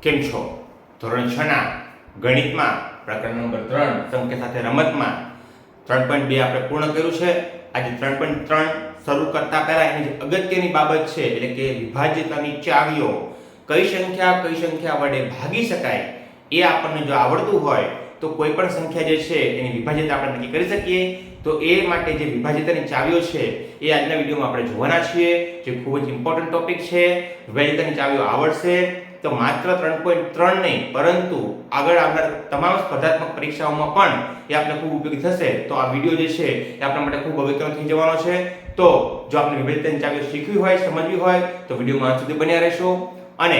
કેમ છો? ધોરણ 6 ના ગણિતમાં પ્રકરણ નંબર 3 સંખ્યા સાથે રમતમાં 3.2 આપણે પૂર્ણ કર્યું છે. આજે 3.3 શરૂ કરતા પહેલા એની અગત્યની બાબત છે એટલે કે વિભાજ્યતાની ચાવીઓ. કઈ સંખ્યા વડે ભાગી શકાય એ આપણને જો આવડતું હોય તો કોઈ પણ સંખ્યા જે છે એની વિભાજ્યતા આપણે નક્કી કરી શકીએ. તો એ માટે જે વિભાજ્યતાની ચાવીઓ છે એ આજના વિડીયોમાં આપણે જોવાના છીએ, જે ખૂબ જ ઇમ્પોર્ટન્ટ ટોપિક છે. વિભાજ્યતાની ચાવીઓ આવડશે તો માત્ર 3.3 નહીં પરંતુ આગળ આવનાર તમામ સ્પર્ધાત્મક પરીક્ષાઓમાં પણ એ આપણે ખૂબ ઉપયોગી થશે. તો આ વિડીયો જે છે એ આપણા માટે ખૂબ અગત્યનો થઈ જવાનો છે. તો જો આપણે વિભાજ્યતાની ચાવીઓ શીખવી હોય, સમજવી હોય તો વિડીયોમાં અંત સુધી બન્યા રહેશો. અને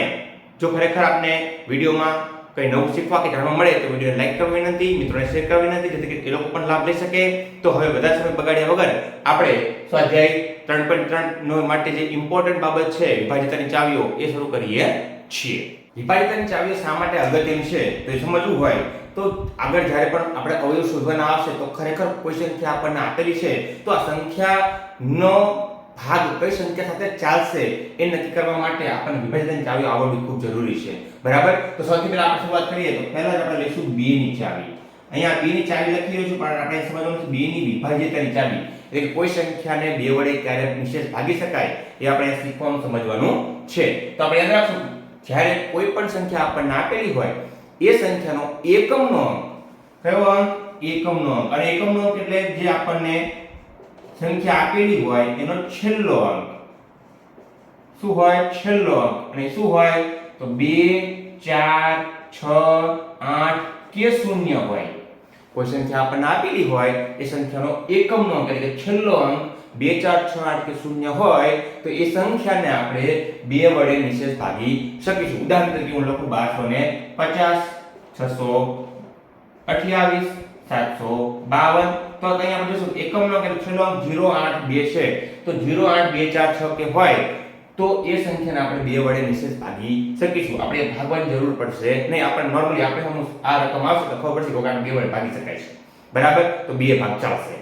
જો ખરેખર આપને વિડીયોમાં કંઈ નવું શીખવા કે જાણવા મળે તો વિડીયોને લાઈક કરવી વિનંતી, મિત્રોને શેર કરવી વિનંતી, જેથી એ લોકો પણ લાભ લઈ શકે. તો હવે વધારે સમય બગાડ્યા વગર આપણે સ્વાધ્યાય 3.3 નો માટે જે ઇમ્પોર્ટન્ટ બાબત છે વિભાજ્યતાની ચાવીઓ એ શરૂ કરીએ છીએ. વિભાજ્યતાની ચાવીઓ શા માટે અગત્યની છે તો એ સમજવું હોય તો આગળ જ્યારે પણ આપણે અવયવ શોધવાના આવશે તો ખરેખર કોઈ સંખ્યા આપણને આપેલી છે તો આ સંખ્યાનો ભાગ કઈ સંખ્યા સાથે ચાલશે એ નક્કી કરવા માટે આપણને વિભાજ્યતાની ચાવીઓ આવડવી ખૂબ જરૂરી છે. બરાબર? તો સૌથી પહેલા આપણે શરૂઆત કરીએ તો પહેલા જ આપણે લઈશું b ની ચાવી. અહીંયા b ની ચાવી લખી રહ્યો છું પણ આપણે સમજવાનું છે b ની વિભાજ્યતાની ચાવી એટલે કે કોઈ સંખ્યાને બે વડે ક્યારે નિશેષ ભાગી શકાય એ આપણે શીખવાનું સમજવાનું છે. તો આપણે યાદ રાખશું જ્યારે કોઈ પણ સંખ્યા આપણને આપેલી હોય એ સંખ્યાનો એકમનો અંક, કયો અંક? એકમનો અંક. અને એકમનો અંક એટલે જે આપણને સંખ્યા આપેલી હોય એનો છેલ્લો અંક. શું હોય? છેલ્લો અંક. અને શું હોય? તો 2 4 6 8 કે 0 હોય. કોઈ સંખ્યા આપણને આપેલી હોય એ સંખ્યાનો એકમનો અંક એટલે કે છેલ્લો અંક 2 4 6 8 કે 0 હોય તો એ સંખ્યાને આપણે 2 વડે નિશેષ ભાગી શકીશું. ઉદાહરણ તરીકે હું લખું 1250 628 752. તો અહીંયા આપણે જોશું એકમનો અંક એટલે છેલ્લો અંક 082 છે. તો 08246 કે હોય તો એ સંખ્યાને આપણે 2 વડે નિશેષ ભાગી શકીશું. આપણે ભાગવાની જરૂર પડશે નહીં. આપણે નોર્મલી આપણે આ રકમ આવશે તો ખબર પડશે કે આને 2 વડે ભાગી શકાય છે. બરાબર? તો 2 ભાગ ચાલશે.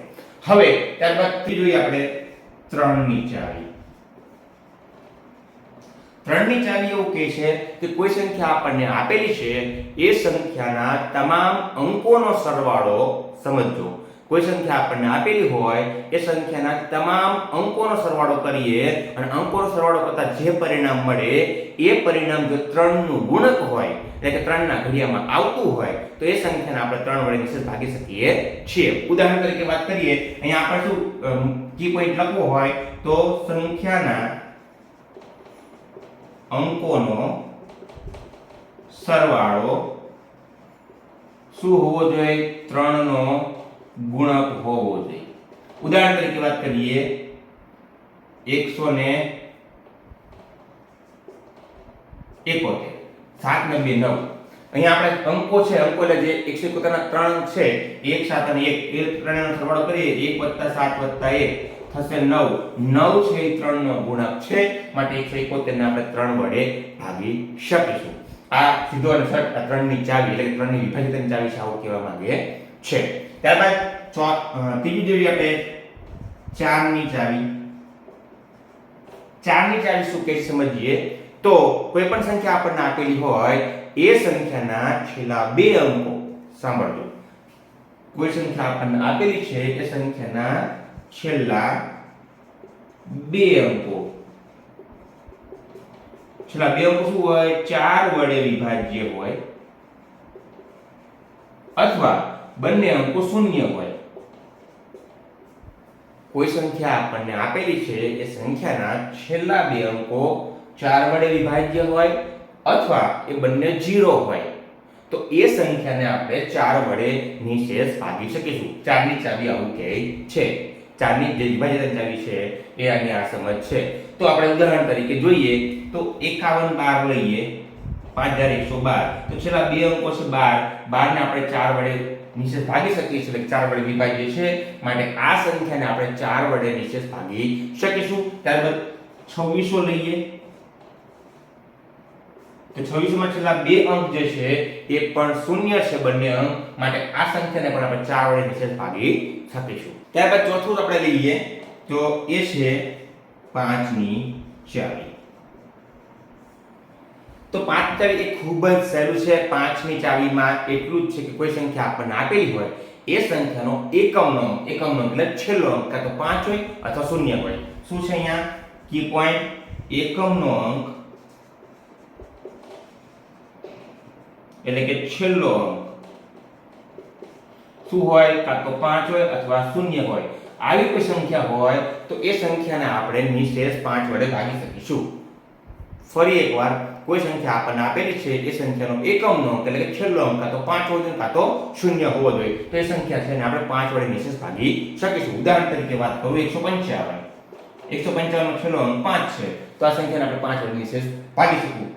હવે ત્યારબાદ જોઈએ આપણે 3 ની ચાવી. 3 ની ચાવી એવું કહે છે કે કોઈ સંખ્યા આપણને આપેલી છે એ સંખ્યાના તમામ અંકોનો સરવાળો સમજો. કોઈ સંખ્યા આપણને આપેલી હોય એ સંખ્યાના તમામ અંકોનો સરવાળો કરીએ અને અંકોનો સરવાળો કરતા જે પરિણામ મળે એ પરિણામ જો 3 નું ગુણક હોય એટલે કે 3 ના ઘડિયામાં આવતું હોય તો એ સંખ્યાને આપણે 3 વડે નિશેષ ભાગી શકીએ છીએ. ઉદાહરણ તરીકે વાત કરીએ, અહીંયા આપણે શું કી પોઈન્ટ લખવો હોય તો સંખ્યાના અંકોનો સરવાળો શું હોવો જોઈએ? 3 નો ગુણક હોવો જોઈએ. ઉદાહરણ તરીકે વાત કરીએ 171 7 ને 2 9. અહીંયા આપણે અંકો છે, અંકો એટલે જે 171 ના 3 અંક છે 1 7 અને 1 એ ત્રણેયનો સરવાળો કરીએ 1 + 7 + 1 થશે 9. 9 છે એ 3 નો ગુણક છે માટે 171 ને આપણે 3 વડે ભાગી શકીશું. આ સીધો અને સટ આ 3 ની ચાવી એટલે કે 3 ની વિભાજ્યતાની ચાવી છે આવું કહેવા માંગે છે. ત્યારબાદ ત્રીજી જોઈએ આપણે 4 ની ચાવી. 4 ની ચાવી શું કહે છે સમજીએ તો કોઈ પણ સંખ્યા આપણને આપેલી હોય એ સંખ્યાના છેલ્લા 2 અંકો, સાંભળજો, કોઈ સંખ્યા આપણને આપેલી છે એ સંખ્યાના છેલ્લા 2 અંકો, છેલ્લા 2 અંકો શું હોય? 4 વડે વિભાજ્ય હોય અથવા બંને અંકો શૂન્ય હોય. કોઈ સંખ્યા આપણને આપેલી છે એ સંખ્યાના છેલ્લા 2 અંકો 4 વડે વિભાજ્ય હોય અથવા એ બંને 0 હોય તો એ સંખ્યાને આપણે 4 વડે નિશેષ ભાગી શકીશું. 4 ની ચાવી આવું કહે છે. 4 ની જે વિભાજ્યતાની ચાવી છે એ આની આ સમજ છે. તો આપણે ઉદાહરણ તરીકે જોઈએ તો 51 12 લઈએ 5112 તો છેલ્લા 2 અંકો છે 12 ને આપણે 4 વડે નિશેષ ભાગી શકીએ છીએ એટલે 4 વડે વિભાજ્ય છે માટે આ સંખ્યાને આપણે 4 વડે નિશેષ ભાગી શકીશું. ત્યારબાદ 2600 લઈએ તો 2600 માં છેલ્લા 2 અંક જે છે એ પણ શૂન્ય છે બંને અંક માટે આ સંખ્યાને પણ આપણે 4 વડે નિશેષ ભાગી શકીશું. ત્યારબાદ ચોથું આપણે લઈએ તો એ છે 5 ની ચાવી. તો 5 ચાવી એ ખૂબ જ સહેલું છે. 5ની ચાવીમાં એટલું જ છે કે કોઈ સંખ્યા આપણને આપેલી હોય એ સંખ્યાનો એકમનો એટલે છેલ્લો અંક કાં તો 5 હોય અથવા 0 હોય. શું છે અહીંયા કી પોઈન્ટ? એકમનો અંક એટલે કે છેલ્લો અંક શું હોય? કાં તો 5 હોય અથવા 0 હોય. આવી કોઈ સંખ્યા હોય તો એ સંખ્યાને આપણે નિશેષ 5 વડે ભાગી શકીશું. ફરી એકવાર, કોઈ સંખ્યા આપણને આપેલી છે એ સંખ્યાનો એકમનો અંક એટલે કે છેલ્લો અંક કાં તો 5 હોવો જોઈએ કાં તો 0 હોવો જોઈએ. તો એ સંખ્યા છે ને આપણે 5 વડે નિશેષ ભાગી શકીશું. ઉદાહરણ તરીકે વાત કરું 155. 155 નો છેલ્લો અંક 5 છે તો આ સંખ્યાને આપણે 5 વડે નિશેષ ભાગી શકીશું.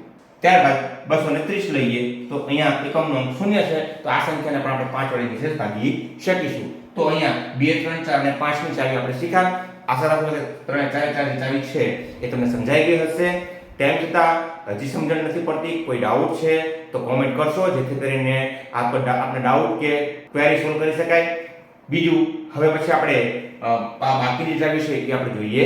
ત્યારબાદ 230 લઈએ તો અહીંયા એકમનો અંક 0 છે તો આ સંખ્યાને પણ આપણે 5 વડે નિશેષ ભાગી શકીશું. તો અહીંયા 2 3 4 અને 5 ની ચાવી આપણે શીખ્યા. આશા રાખું કે 3 4 ની ચાવી છે એ તમને સમજાઈ ગઈ હશે. તેમ છતાં હજી સમજણ નથી પડતી, કોઈ ડાઉટ છે તો કોમેન્ટ કરશો જેથી કરીને આપણે ડાઉટ કે ક્વેરી સોલ્વ કરી શકાય. બીજું, હવે પછી આપણે બાકીની ચાવી છે એ આપણે જોઈએ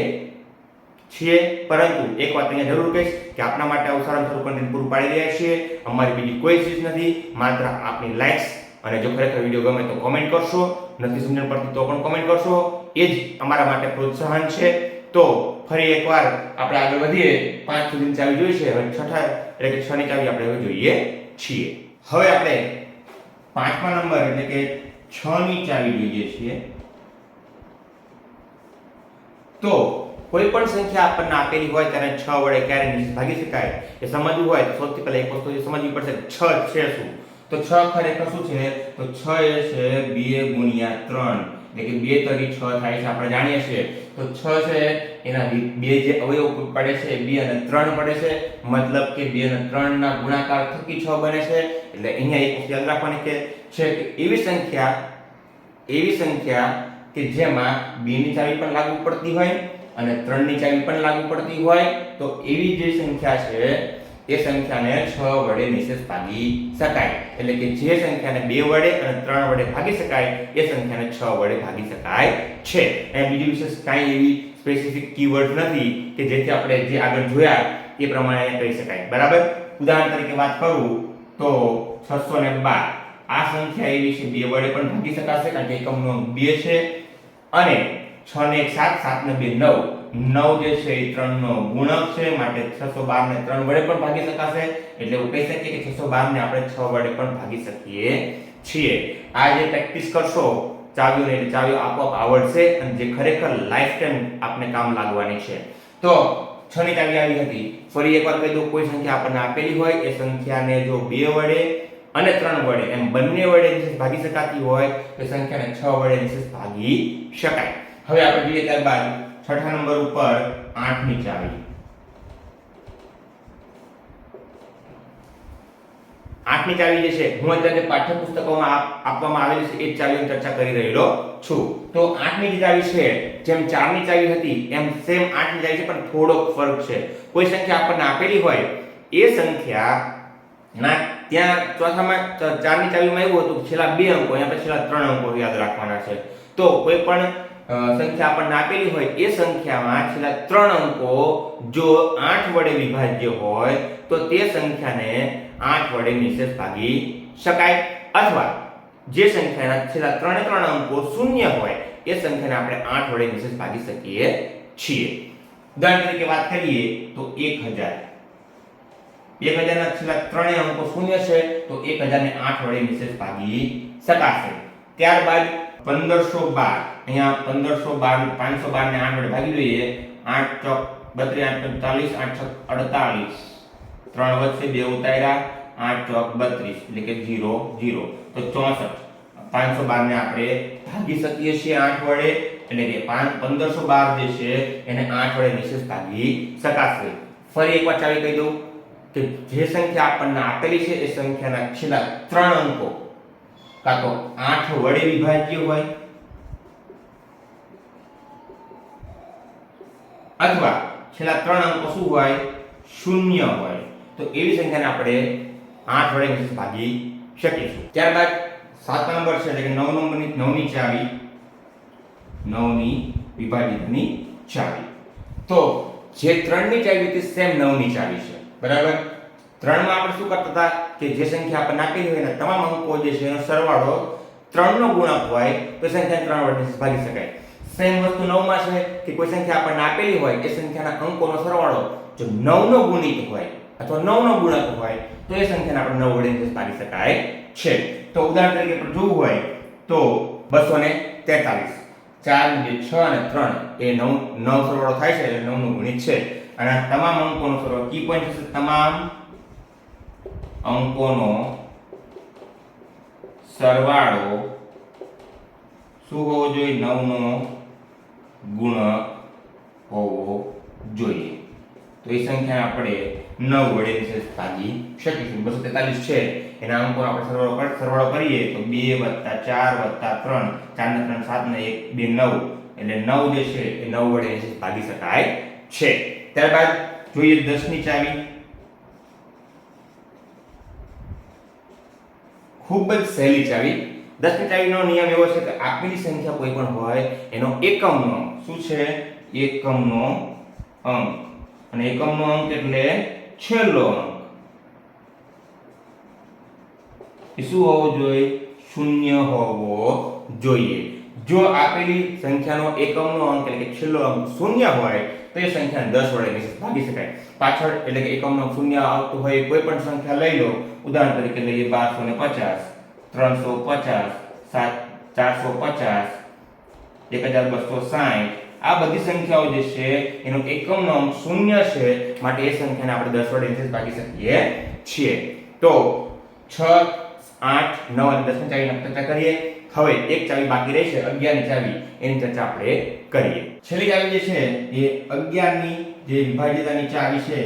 છીએ. પરંતુ એક વાત અહીંયા જરૂર કહીશ કે આપણા માટે આવું સારામાં સારું કન્ટેન્ટ પૂરું પાડી રહ્યા છીએ. અમારી બીજી કોઈ ચીજ નથી, માત્ર આપની લાઇક્સ. અને જો ખરેખર વિડીયો ગમે તો કોમેન્ટ કરશો, નથી સમજણ પડતી તો પણ કોમેન્ટ કરશો. એ જ અમારા માટે પ્રોત્સાહન છે. તો ફરી એકવાર આપણે આગળ વધીએ. 5 સુધીની ચાવી જોઈ છે, હવે છઠ્ઠા એટલે કે 6 ની ચાવી આપણે હવે જોઈએ છીએ. હવે આપણે 5મા નંબર એટલે કે 6 ની ચાવી જોઈએ છીએ. તો કોઈ પણ સંખ્યા આપણને આપેલી હોય ત્યારે 6 વડે ક્યારે નિશેષ ભાગી શકાય એ સમજવું હોય તો સૌથી પહેલા એક વસ્તુ સમજવી પડશે, 6 છે શું? તો 6 ખરેખર શું છે? તો 6 એ છે 2 ગુણ્યા 3 એટલે કે 2 તરી 6 થાય છે, આપણે જાણીએ છીએ. તો 6 છે એના બે જે અવયવ પડે છે 2 અને 3 પડે છે, મતલબ કે 2 અને 3 ના ગુણાકાર થકી 6 બને છે. એટલે અહીંયા એક વસ્તુ યાદ રાખવાની કે છે કે એવી સંખ્યા કે જેમાં 2 ની ચાવી પણ લાગુ પડતી હોય અને 3 ની ચાવી પણ લાગુ પડતી હોય તો એવી જે સંખ્યા છે એ સંખ્યાને 6 વડે નિશેષ ભાગી શકાય. એટલે કે જે સંખ્યાને 2 વડે અને 3 વડે ભાગી શકાય એ સંખ્યાને 6 વડે ભાગી શકાય છે. અને બીજી વિશેષ કાંઈ એવી સ્પેસિફિક કીવર્ડ નથી કે જેથી આપણે જે આગળ જોયા એ પ્રમાણે કહી શકાય. બરાબર? ઉદાહરણ તરીકે વાત કરું તો 612 આ સંખ્યા એવી છે 2 વડે પણ ભાગી શકાશે કારણ કે એકમનો અંક 2 છે. અને 6 ને 1 7, 7 ને 2 9, 9 જે છે એ 3 નો ગુણક છે, માટે 612 ને 3 વડે પણ ભાગી શકાશે. એટલે એવું કહી શકીએ કે 612 ને આપણે 6 વડે પણ ભાગી શકીએ છીએ. આ જે પ્રેક્ટિસ કરશો ચાવીઓને એટલે ચાવીઓ આપોઆપ આવડશે અને જે ખરેખર લાઈફ ટાઈમ આપને કામ લાગવાની છે. તો 6 ની ચાવી આવી હતી. ફરી એકવાર કહી દઉં, કોઈ સંખ્યા આપણને આપેલી હોય એ સંખ્યાને જો 2 વડે અને 3 વડે એમ બંને વડે નિશેષ ભાગી શકાતી હોય તો સંખ્યાને 6 વડે નિશેષ ભાગી શકાય. હવે આપણે જોઈએ ત્યારબાદ છઠ્ઠા નંબર ઉપર 8 ની ચાવી. 8 ની ચાવી જે છે હું અત્યારે પાઠ્યપુસ્તકોમાં આપવામાં આવેલી છે એ જ ચાવીની ચર્ચા કરી રહ્યો છું. તો 8 ની ચાવી છે જેમ 4 ની ચાવી હતી એમ સેમ 8 ની ચાવી છે, પણ થોડોક ફરક છે. કોઈ સંખ્યા આપણને આપેલી હોય એ સંખ્યા ના ત્યાં ચોથામાં 4 ની ચાવીમાં એવું હતું છેલ્લા 2 અંકો, અહીંયા પછી છેલ્લા 3 અંકો યાદ રાખવાના છે. તો કોઈ પણ સંખ્યા આપણને આપેલી હોય એ સંખ્યામાં છેલ્લા 3 અંકો જો 8 વડે વિભાજ્ય હોય તો તે સંખ્યાને 8 વડે નિશેષ ભાગી શકાય. અથવા જે સંખ્યાના છેલ્લા 3 અંકો શૂન્ય હોય એ સંખ્યાને આપણે 8 વડે નિશેષ ભાગી શકીએ છીએ. ઉદાહરણ તરીકે વાત કરીએ તો 1000 ના છેલ્લા 3 અંકો શૂન્ય છે તો 1000 ને 8 વડે નિશેષ ભાગી શકાશે. ત્યારબાદ 1512 અહીંયા 1512 512 ને 8 વડે ભાગી દઈએ. 8 ચોક 32 8 45 8 48 3 વચ્ચે 2 ઉતાર્યા 8 ચોક 32 એટલે કે 0 0 તો 64. 512 ને આપણે ભાગી શકીએ છીએ 8 વડે એટલે કે 1512 જે છે એને 8 વડે નિશેષ ભાગી શકાશે. ફરી એકવાર ચાવી કહી દઉં કે જે સંખ્યા આપણને આપેલી છે એ સંખ્યાના છેલ્લા 3 અંકો કાં તો 8 વડે વિભાજ્ય હોય અથવા છેલ્લા 3 અંકો શું હોય? શૂન્ય હોય. તો એવી સંખ્યાને આપણે 8 વડે નિશેષ ભાગી શકીશું. ત્યારબાદ 7 નંબર છે એટલે કે 9 ની ચાવી, 9 ની વિભાજિતની ચાવી. તો જે 3 ની ચાવી હતી સેમ 9 ની ચાવી છે. બરાબર? 3 માં આપણે શું કરતા હતા કે જે સંખ્યા આપણને આપેલી હોય એના તમામ અંકો જે છે એનો સરવાળો 3 નો ગુણક હોય તો સંખ્યાને 3 વડે ભાગી શકાય. સેમ વસ્તુ 9 માં છે કે કોઈ સંખ્યા આપણને આપેલી હોય એ સંખ્યાના અંકોનો સરવાળો જો 9 નો ગુણિત હોય અથવા 9 નો ગુણક હોય તો એ સંખ્યાને આપણે 9 વડે ભાગી શકાય છે. તો ઉદાહરણ તરીકે આપણે જોવું હોય તો 243 4 ને 6 અને 3 એ 9 સરવાળો થાય છે એટલે 9 નો ગુણિત છે અને તમામ અંકોનો સરવાળો કી પોઈન્ટ છે તમામ અંકોનો સરવાળો શું હોવો જોઈએ 9 નો ગુણક હોવો જોઈએ. તો એ સંખ્યા આપણે 9 વડે ભાગી શકીશું. 243 છે એના અંકોનો આપણે સરવાળો કરીએ તો 2 + 4 + 3 4 ને 3 7 ને 1 2 9 એટલે 9 જે છે એ 9 વડે ભાગી શકાય છે. ત્યારબાદ જોઈએ 10 ની ચાવી. ખૂબ જ સહેલી ચાવી. 10 ની ચાવીનો નિયમ એવો છે કે આપેલી સંખ્યા કોઈ પણ હોય એનો એકમનો શું છે એકમનો અંક અને એકમનો અંક એટલે છેલ્લો અંક એ શું હોવો જોઈએ શૂન્ય હોવો જોઈએ. જો આપેલી સંખ્યાનો એકમનો અંક એટલે કે છેલ્લો અંક શૂન્ય હોય તો એ સંખ્યાને 10 વડે ભાગી શકાય. પાછળ એટલે કે એકમનો શૂન્ય આવતું હોય કોઈ પણ સંખ્યા લઈ લો. ઉદાહરણ તરીકે લઈએ 1250 350 450 1260 આ બધી સંખ્યાઓ જે છે એનો એકમનો અંક શૂન્ય છે માટે એ સંખ્યાને આપણે 10 વડે ભાગી શકીએ છીએ. તો 6 8 9 અને 10 ની ચાવીની ચર્ચા કરીએ. હવે એક ચાવી બાકી રહી છે 11 ની ચાવી એની ચર્ચા આપણે કરીએ. છેલ્લી ચાવી જે છે એ 11 ની જે વિભાજ્યતાની ચાવી છે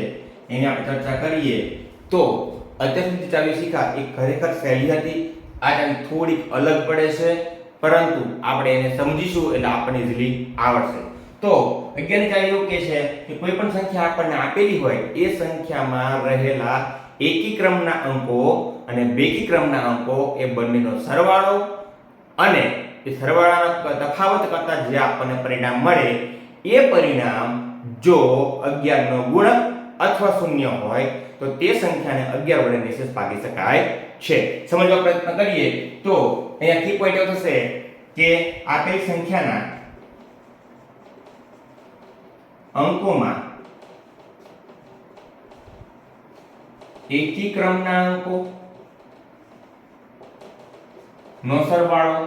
એની આપણે ચર્ચા કરીએ. તો અત્યાર સુધી ચાવી શીખા એ ખરેખર સહેલી હતી. આ ચાવી થોડીક અલગ પડે છે પરંતુ આપણે એને સમજીશું એટલે આપણને ઈઝીલી આવડશે. તો 11 ની ચાવી એવું કહે છે કે કોઈ પણ સંખ્યા આપણને આપેલી હોય એ સંખ્યામાં રહેલા એકી ક્રમના અંકો અને બેકી ક્રમના અંકો એ બંનેનો સરવાળો અને એ સરવાળાના તફાવત કરતા જે આપણને પરિણામ મળે એ પરિણામ જો 11 નો ગુણક અથવા શૂન્ય હોય તો તે સંખ્યાને 11 વડે નિશેષ ભાગી શકાય છે. સમજવા પ્રયત્ન કરીએ તો અહીંયા કી પોઈન્ટ એવું થશે કે આપેલી સંખ્યાના અંકોમાં એકી ક્રમના અંકો નો સરવાળો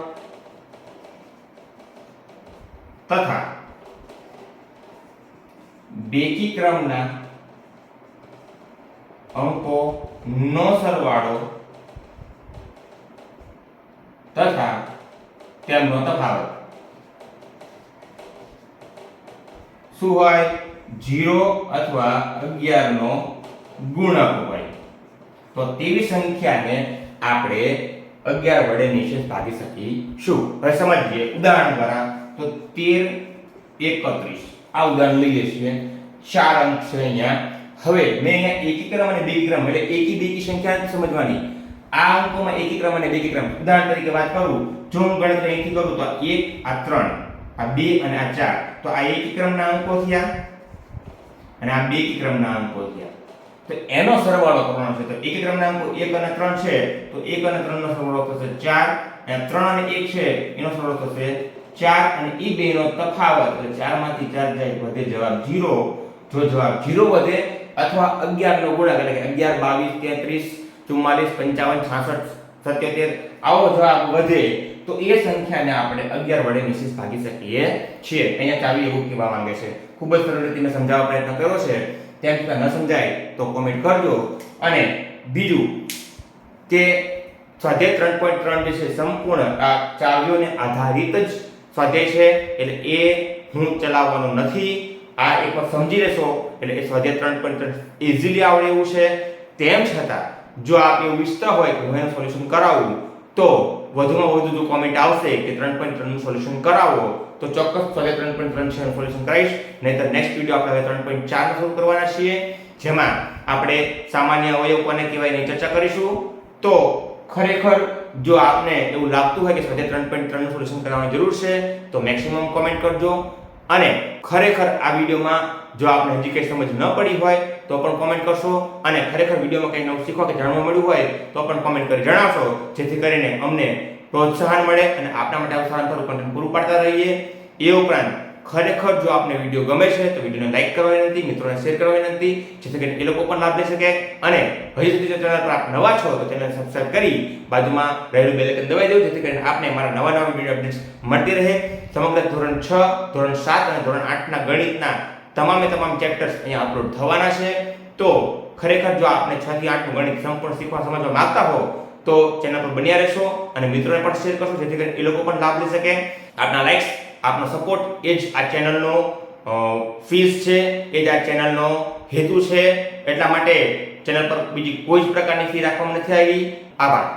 તથા બેકી ક્રમના અંકો નો સરવાળો તથા તેમનો તફાવત શું હોય 0 અથવા 11 નો ગુણક હોય તો તેવી સંખ્યાને આપણે 11 વડે નિશેષ ભાગી શકીશું. હવે સમજીએ ઉદાહરણ દ્વારા. તો 13 31 આ ઉદાહરણ લઈએ છીએ. 4 અંક છે અહીંયા. હવે મેં અહીંયા એકી ક્રમ અને બેકી ક્રમ એટલે એકી બેકી સંખ્યા સમજવાની. આ અંકોમાં એકી ક્રમ અને બેકી ક્રમ ઉદાહરણ તરીકે વાત કરું જો હું ગણતરી અહીંથી કરું તો 1 આ 3 આ 2 અને આ 4 તો આ એકી ક્રમના અંકો થયા અને આ બેકી ક્રમના અંકો થયા. તો એનો સરવાળો કરવાનો છે. તો એકી ક્રમના અંકો 1 અને 3 છે તો 1 અને 3 નો સરવાળો થશે 4 અને 3 અને 1 છે એનો સરવાળો થશે 4 અને એ બે નો તફાવત એટલે 4 માંથી 4 જાય વધે જવાબ 0. જો જવાબ 0 વધે અથવા 11 નો ગુણક એટલે કે 11 22 33 44 55 66 77 આવો જવાબ વધે તો એ સંખ્યાને આપણે 11 વડે નિશેષ ભાગી શકીએ છીએ. અહીંયા ચાવી એવું કહેવા માંગે છે. ખૂબ જ સરળ રીતે મેં સમજાવવા પ્રયત્ન કર્યો છે. તેમ છતાં ન સમજાય તો કોમેન્ટ કરજો. અને બીજું કે સ્વાધ્યાય 3.3 જે છે સંપૂર્ણ આ ચાવીઓને આધારિત જ સ્વાધ્યાય છે એટલે એ હું ચલાવવાનો નથી. આ એકવાર સમજી લેશો એટલે એ સ્વાધ્યાય 3.3 ઈઝીલી આવડે એવું છે. તેમ છતાં જો આપ એવું ઈચ્છતા હોય કે હું એનું સોલ્યુશન કરાવું તો વધુમાં વધુ જો કોમેન્ટ આવશે કે 3.3 નું સોલ્યુશન કરાવો તો ચોક્કસ સ્વાધ્યાય 3.3 છે સોલ્યુશન કરાવીશ. નહીંતર નેક્સ્ટ વિડિયો આપણે 3.4 નો શરૂ કરવાના છીએ જેમાં આપણે સામાન્ય અવયવ કોને કહેવાય એની ચર્ચા કરીશું. તો ખરેખર જો આપને એવું લાગતું હોય કે સ્વાધ્યાય 3.3 નું સોલ્યુશન કરવાની જરૂર છે તો મેક્સિમમ કોમેન્ટ કરજો. અને ખરેખર આ વિડીયોમાં જો આપને હજી કંઈ સમજ ન પડી હોય તો પણ કોમેન્ટ કરશો, અને ખરેખર વિડીયોમાં કંઈ નવું શીખવા કે જાણવા મળ્યું હોય તો પણ કોમેન્ટ કરી જણાવશો, જેથી કરીને અમને પ્રોત્સાહન મળે અને આપણા માટે આવું સારું કન્ટેન્ટ પૂરું પાડતા રહીએ. એ ઉપરાંત ખરેખર જો આપને વિડીયો ગમે છે તો વિડીયોને લાઈક કરવા વિનંતી, મિત્રોને શેર કરવા વિનંતી, જેથી કરીને એ લોકો પણ લાભ લઈ શકે. અને હજી સુધી જો ચેનલ પર આપ નવા છો તો ચેનલ સબસ્ક્રાઇબ કરી બાજુમાં રહેલું બેલ આઇકન દબાવી દેવું, જેથી કરીને આપને મારા નવા વિડીયો અપડેટ્સ મળતી રહે. સમગ્ર ધોરણ 6, ધોરણ 7 અને ધોરણ 8 ના ગણિતના તમામ ચેપ્ટર્સ અહીંયા અપલોડ થવાના છે. તો ખરેખર જો આપને 6 થી 8 નું ગણિત સંપૂર્ણ શીખવા સમજવા માંગતા હો તો ચેનલ પર બન્યા રહેશો અને મિત્રોને પણ શેર કરશો, જેથી કરીને એ લોકો પણ લાભ લઈ શકે. આપના લાઇક્સ, આપનો સપોર્ટ એ જ આ ચેનલનો ફીસ છે, એ જ આ ચેનલનો હેતુ છે. એટલા માટે ચેનલ પર બીજી કોઈ જ પ્રકારની ફી રાખવામાં નથી આવી. આભાર.